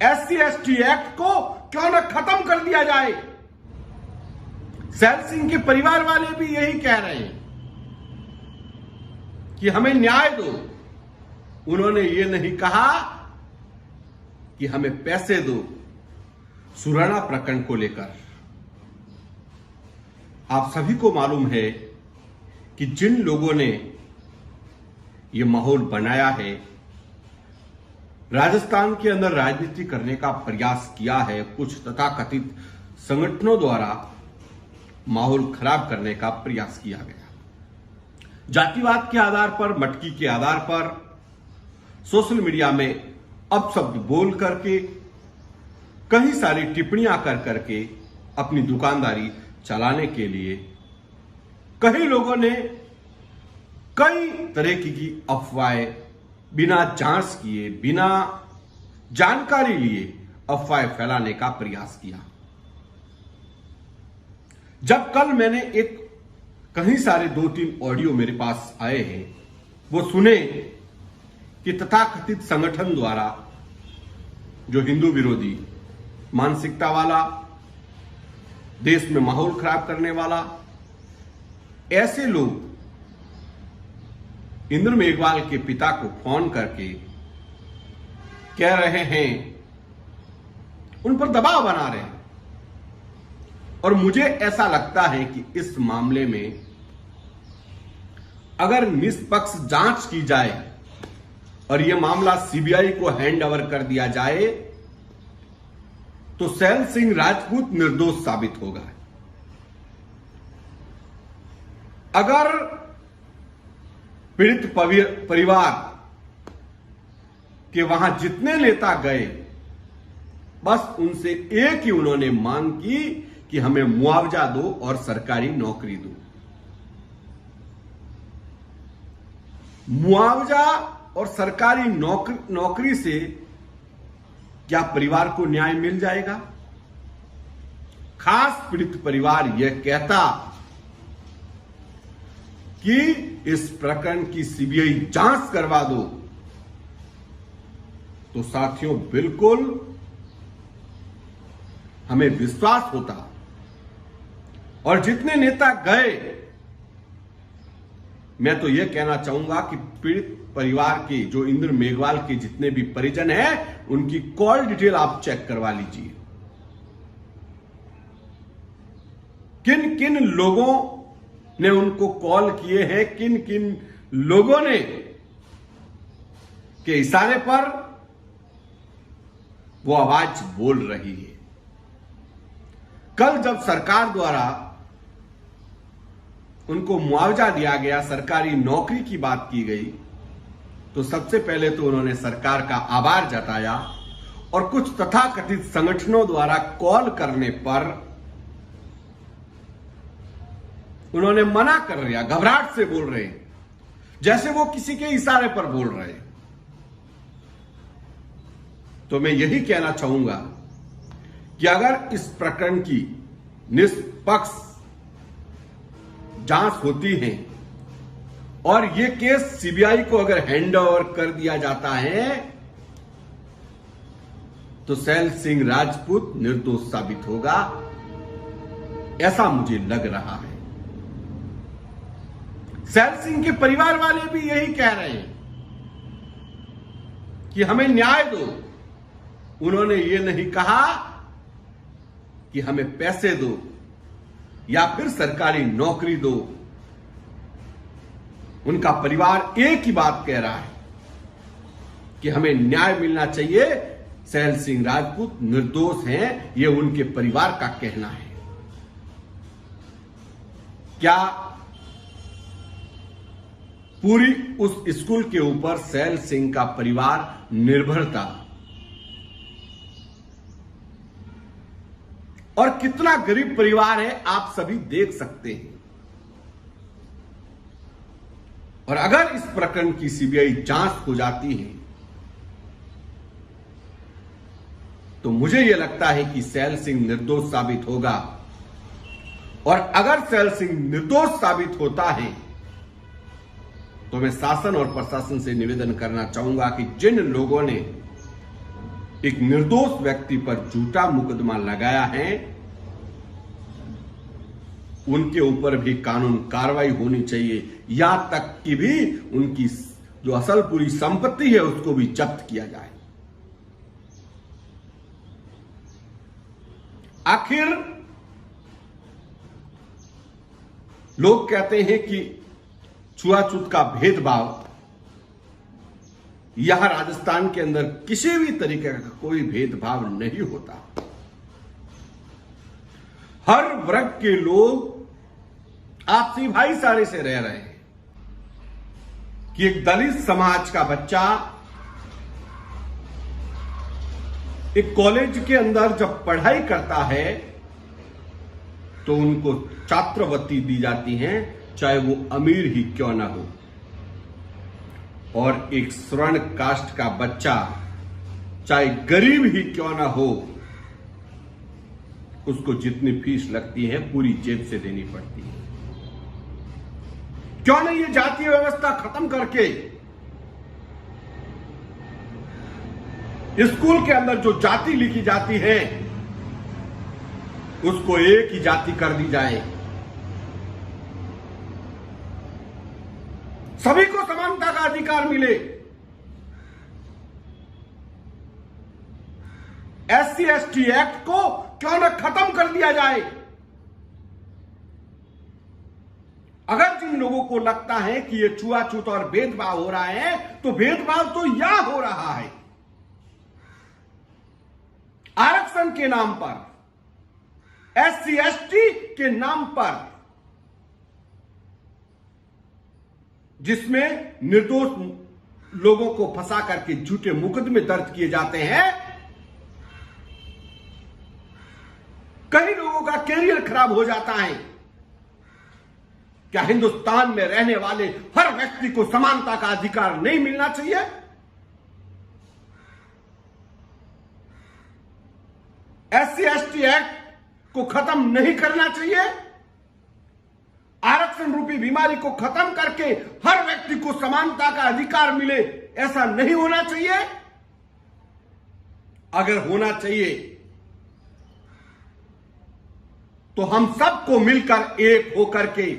SC/ST act को क्यों न खत्म कर दिया जाए। सैल सिंह के परिवार वाले भी यही कह रहे हैं कि हमें न्याय दो। उन्होंने ये नहीं कहा कि हमें पैसे दो। सुराणा प्रकरण को लेकर आप सभी को मालूम है कि जिन लोगों ने यह माहौल बनाया है, राजस्थान के अंदर राजनीति करने का प्रयास किया है, कुछ तथाकथित संगठनों द्वारा माहौल खराब करने का प्रयास किया गया। जातिवाद के आधार पर, मटकी के आधार पर सोशल मीडिया में अपशब्द बोल करके, कई सारी टिप्पणियां कर करके अपनी दुकानदारी चलाने के लिए कई लोगों ने कई तरह की अफवाहें बिना जांच किए, बिना जानकारी लिए अफवाहें फैलाने का प्रयास किया। जब कल मैंने कई सारे 2-3 ऑडियो मेरे पास आए हैं, वो सुने कि तथाकथित संगठन द्वारा, जो हिंदू विरोधी मानसिकता वाला, देश में माहौल खराब करने वाला, ऐसे लोग इंद्र मेघवाल के पिता को फोन करके कह रहे हैं, उन पर दबाव बना रहे हैं। और मुझे ऐसा लगता है कि इस मामले में अगर निष्पक्ष जांच की जाए और यह मामला सीबीआई को हैंड ओवर कर दिया जाए तो सैल सिंह राजपूत निर्दोष साबित होगा। अगर पीड़ित परिवार के वहां जितने नेता गए, बस उनसे एक ही उन्होंने मांग की कि हमें मुआवजा दो और सरकारी नौकरी दो। मुआवजा और सरकारी नौकरी से क्या परिवार को न्याय मिल जाएगा? खास पीड़ित परिवार यह कहता कि इस प्रकरण की सीबीआई जांच करवा दो, तो साथियों बिल्कुल हमें विश्वास होता। और जितने नेता गए, मैं तो यह कहना चाहूंगा कि पीड़ित परिवार के, जो इंद्र मेघवाल के जितने भी परिजन हैं, उनकी कॉल डिटेल आप चेक करवा लीजिए। किन किन लोगों ने उनको कॉल किए हैं, किन किन लोगों ने के इशारे पर वो आवाज बोल रही है। कल जब सरकार द्वारा उनको मुआवजा दिया गया, सरकारी नौकरी की बात की गई, तो सबसे पहले तो उन्होंने सरकार का आभार जताया और कुछ तथाकथित संगठनों द्वारा कॉल करने पर उन्होंने मना कर दिया। घबराहट से बोल रहे हैं, जैसे वो किसी के इशारे पर बोल रहे हैं। तो मैं यही कहना चाहूंगा कि अगर इस प्रकरण की निष्पक्ष जांच होती है और यह केस सीबीआई को अगर हैंड ओवर कर दिया जाता है तो सैल सिंह राजपूत निर्दोष साबित होगा, ऐसा मुझे लग रहा है। सैल सिंह के परिवार वाले भी यही कह रहे हैं कि हमें न्याय दो। उन्होंने ये नहीं कहा कि हमें पैसे दो या फिर सरकारी नौकरी दो। उनका परिवार एक ही बात कह रहा है कि हमें न्याय मिलना चाहिए। सैल सिंह राजपूत निर्दोष हैं, यह उनके परिवार का कहना है। क्या पूरी उस स्कूल के ऊपर सैल सिंह का परिवार निर्भर था? और कितना गरीब परिवार है आप सभी देख सकते हैं। और अगर इस प्रकरण की सीबीआई जांच हो जाती है तो मुझे यह लगता है कि सैल सिंह निर्दोष साबित होगा। और अगर सैल सिंह निर्दोष साबित होता है तो मैं शासन और प्रशासन से निवेदन करना चाहूंगा कि जिन लोगों ने एक निर्दोष व्यक्ति पर झूठा मुकदमा लगाया है, उनके ऊपर भी कानून कार्रवाई होनी चाहिए। यहां तक कि भी उनकी जो असल पूरी संपत्ति है उसको भी जब्त किया जाए। आखिर लोग कहते हैं कि छुआछूत का भेदभाव, यहां राजस्थान के अंदर किसी भी तरीके का कोई भेदभाव नहीं होता। हर वर्ग के लोग आपसी भाईचारे से रह रहे हैं। कि एक दलित समाज का बच्चा एक कॉलेज के अंदर जब पढ़ाई करता है तो उनको छात्रवृत्ति दी जाती है, चाहे वो अमीर ही क्यों ना हो। और एक स्वर्ण कास्ट का बच्चा चाहे गरीब ही क्यों ना हो, उसको जितनी फीस लगती है पूरी जेब से देनी पड़ती है। क्यों नहीं ये जातीय व्यवस्था खत्म करके स्कूल के अंदर जो जाति लिखी जाती है उसको एक ही जाति कर दी जाए, सभी को समानता का अधिकार मिले। SC ST एक्ट को क्यों न खत्म कर दिया जाए। अगर जिन लोगों को लगता है कि ये छुआछूत और भेदभाव हो रहा है, तो भेदभाव तो यहां हो रहा है आरक्षण के नाम पर, SC ST के नाम पर, जिसमें निर्दोष लोगों को फंसा करके झूठे मुकदमे दर्ज किए जाते हैं। कई लोगों का कैरियर खराब हो जाता है। क्या हिंदुस्तान में रहने वाले हर व्यक्ति को समानता का अधिकार नहीं मिलना चाहिए? SC ST एक्ट को खत्म नहीं करना चाहिए? आरक्षण रूपी बीमारी को खत्म करके हर व्यक्ति को समानता का अधिकार मिले, ऐसा नहीं होना चाहिए? अगर होना चाहिए तो हम सबको मिलकर एक होकर के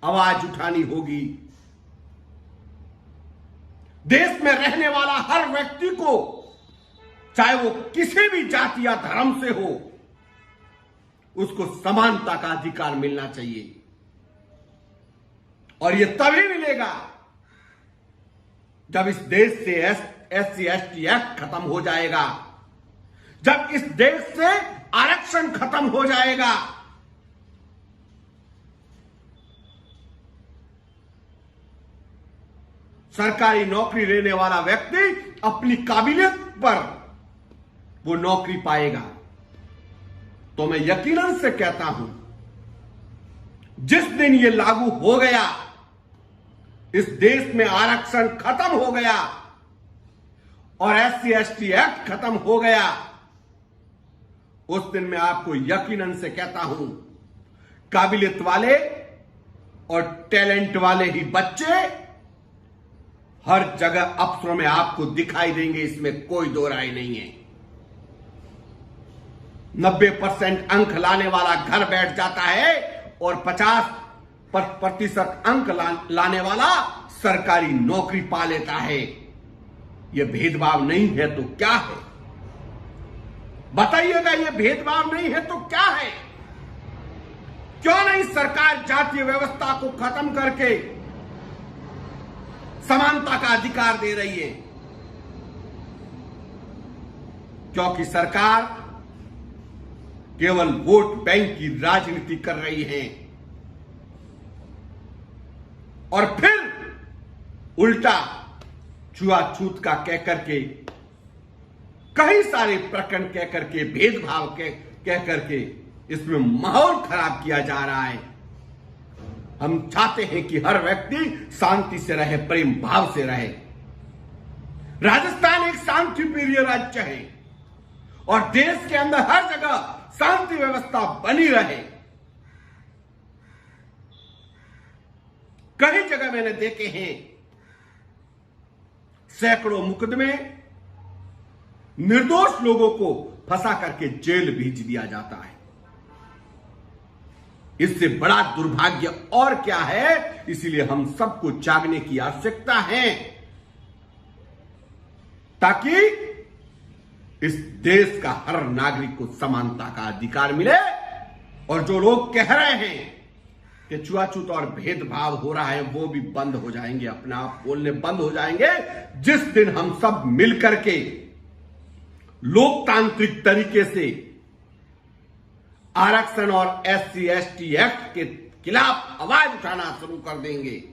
आवाज उठानी होगी। देश में रहने वाला हर व्यक्ति को, चाहे वो किसी भी जाति या धर्म से हो, उसको समानता का अधिकार मिलना चाहिए। और ये तभी मिलेगा जब इस देश से SC ST एक्ट खत्म हो जाएगा, जब इस देश से आरक्षण खत्म हो जाएगा। सरकारी नौकरी लेने वाला व्यक्ति अपनी काबिलियत पर वो नौकरी पाएगा। तो मैं यकीनन से कहता हूं, जिस दिन ये लागू हो गया, इस देश में आरक्षण खत्म हो गया और SC ST एक्ट खत्म हो गया, उस दिन मैं आपको यकीनन से कहता हूं, काबिलियत वाले और टैलेंट वाले ही बच्चे हर जगह अफसरों में आपको दिखाई देंगे, इसमें कोई दो राय नहीं है। 90% अंक लाने वाला घर बैठ जाता है और 50% अंक लाने वाला सरकारी नौकरी पा लेता है। यह भेदभाव नहीं है तो क्या है? बताइएगा, यह भेदभाव नहीं है तो क्या है? क्यों नहीं सरकार जातीय व्यवस्था को खत्म करके समानता का अधिकार दे रही है? क्योंकि सरकार केवल वोट बैंक की राजनीति कर रही है और फिर उल्टा छुआछूत का कह करके, कई सारे प्रकरण कह करके, भेदभाव कह करके इसमें माहौल खराब किया जा रहा है। हम चाहते हैं कि हर व्यक्ति शांति से रहे, प्रेम भाव से रहे। राजस्थान एक शांति प्रिय राज्य है और देश के अंदर हर जगह शांति व्यवस्था बनी रहे। कई जगह मैंने देखे हैं सैकड़ों मुकदमे, निर्दोष लोगों को फंसा करके जेल भेज दिया जाता है। इससे बड़ा दुर्भाग्य और क्या है? इसीलिए हम सबको जागने की आवश्यकता है, ताकि इस देश का हर नागरिक को समानता का अधिकार मिले। और जो लोग कह रहे हैं कि छुआछूत और भेदभाव हो रहा है, वो भी बंद हो जाएंगे, अपने आप बोलने बंद हो जाएंगे जिस दिन हम सब मिलकर के लोकतांत्रिक तरीके से आरक्षण और SC ST एक्ट के खिलाफ आवाज उठाना शुरू कर देंगे।